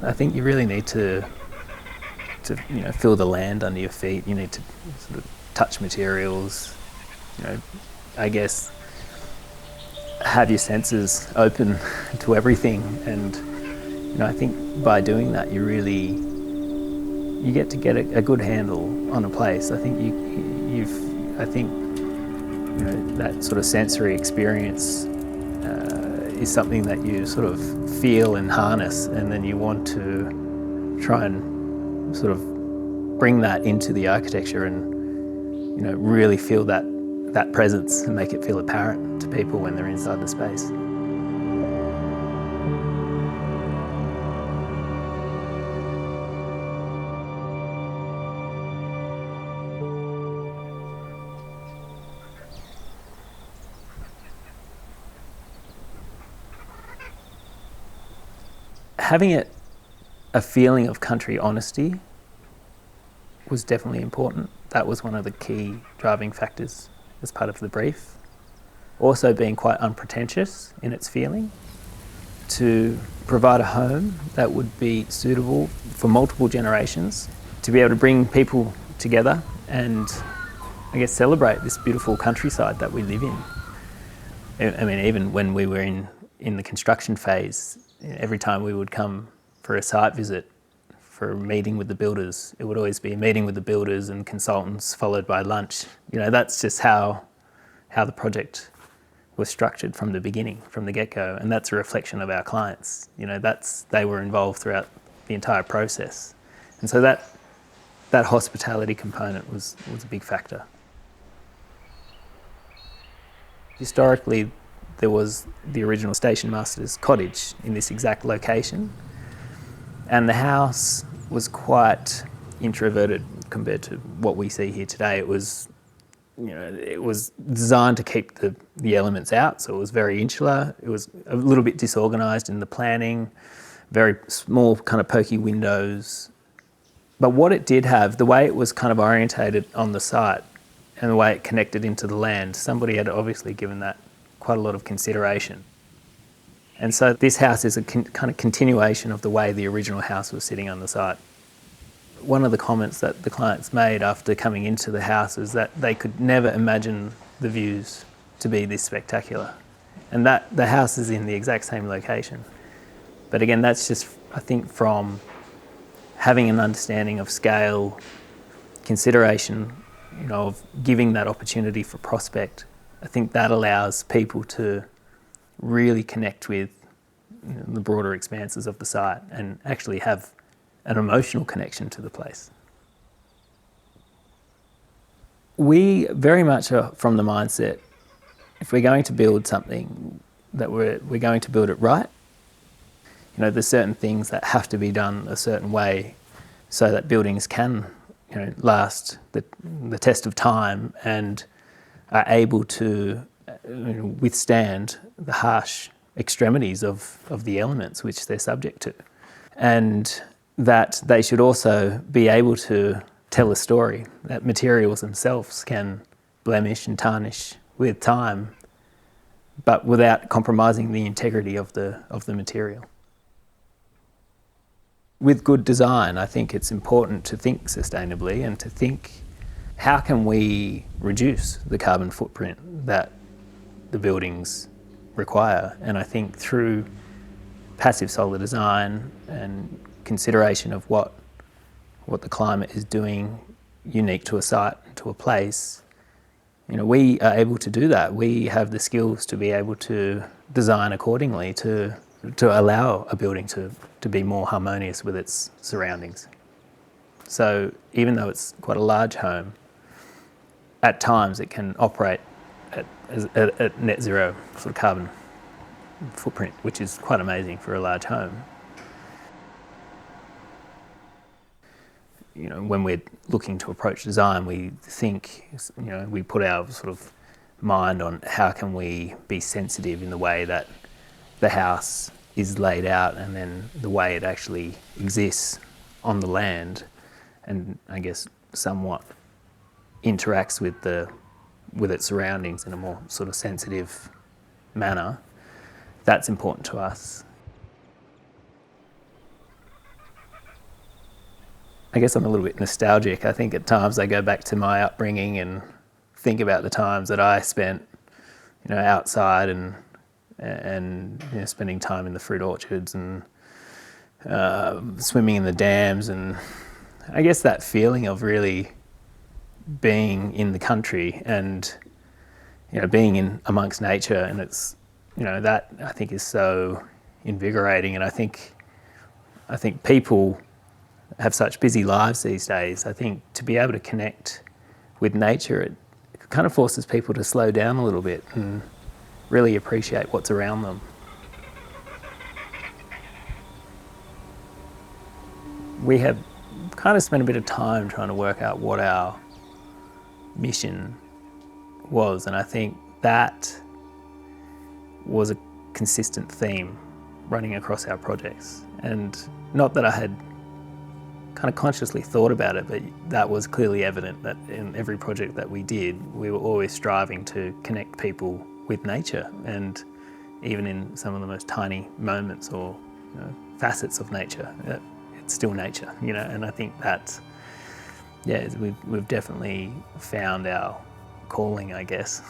I think you really need to feel the land under your feet. You need to sort of touch materials. I guess have your senses open to everything, and I think by doing that you get to get a good handle on a place. I think that sort of sensory experience is something that you sort of feel and harness, and then you want to try and sort of bring that into the architecture and really feel that presence and make it feel apparent to people when they're inside the space. Having a feeling of country honesty was definitely important. That was one of the key driving factors as part of the brief. Also being quite unpretentious in its feeling, to provide a home that would be suitable for multiple generations, to be able to bring people together and I guess celebrate this beautiful countryside that we live in. I mean, even when we were in the construction phase, every time we would come for a site visit, for a meeting with the builders, it would always be a meeting with the builders and consultants followed by lunch. That's just how the project was structured from the beginning, from the get-go, and that's a reflection of our clients. They were involved throughout the entire process. And so that hospitality component was a big factor. Historically, there was the original station master's cottage in this exact location, and the house was quite introverted compared to what we see here today. It was designed to keep the elements out, so it was very insular. It was a little bit disorganised in the planning, very small kind of pokey windows. But what it did have, the way it was kind of orientated on the site and the way it connected into the land, somebody had obviously given that quite a lot of consideration. And so this house is a kind of continuation of the way the original house was sitting on the site. One of the comments that the clients made after coming into the house was that they could never imagine the views to be this spectacular, and that the house is in the exact same location. But again, that's just, I think, from having an understanding of scale, consideration, of giving that opportunity for prospect. I think that allows people to really connect with the broader expanses of the site and actually have an emotional connection to the place. We very much are from the mindset, if we're going to build something, that we're going to build it right. There's certain things that have to be done a certain way so that buildings can last the test of time and are able to withstand the harsh extremities of the elements which they're subject to. And that they should also be able to tell a story, that materials themselves can blemish and tarnish with time, but without compromising the integrity of the material. With good design, I think it's important to think sustainably and to think, how can we reduce the carbon footprint that the buildings require? And I think through passive solar design and consideration of what the climate is doing unique to a site, to a place, we are able to do that. We have the skills to be able to design accordingly to allow a building to be more harmonious with its surroundings. So even though it's quite a large home, at times it can operate at net zero sort of carbon footprint, which is quite amazing for a large home. When we're looking to approach design, we think, we put our sort of mind on how can we be sensitive in the way that the house is laid out and then the way it actually exists on the land, and I guess somewhat interacts with its surroundings in a more sort of sensitive manner. That's important to us. I guess I'm a little bit nostalgic. I think at times I go back to my upbringing and think about the times that I spent, outside and spending time in the fruit orchards and swimming in the dams, and I guess that feeling of really being in the country and being in amongst nature, and it's that I think is so invigorating. And I think people have such busy lives these days. I think to be able to connect with nature, it kind of forces people to slow down a little bit and really appreciate what's around them. We have kind of spent a bit of time trying to work out what our mission was, and I think that was a consistent theme running across our projects. And not that I had kind of consciously thought about it, but that was clearly evident that in every project that we did, we were always striving to connect people with nature, and even in some of the most tiny moments or facets of nature, it's still nature, and I think that, we've definitely found our calling, I guess.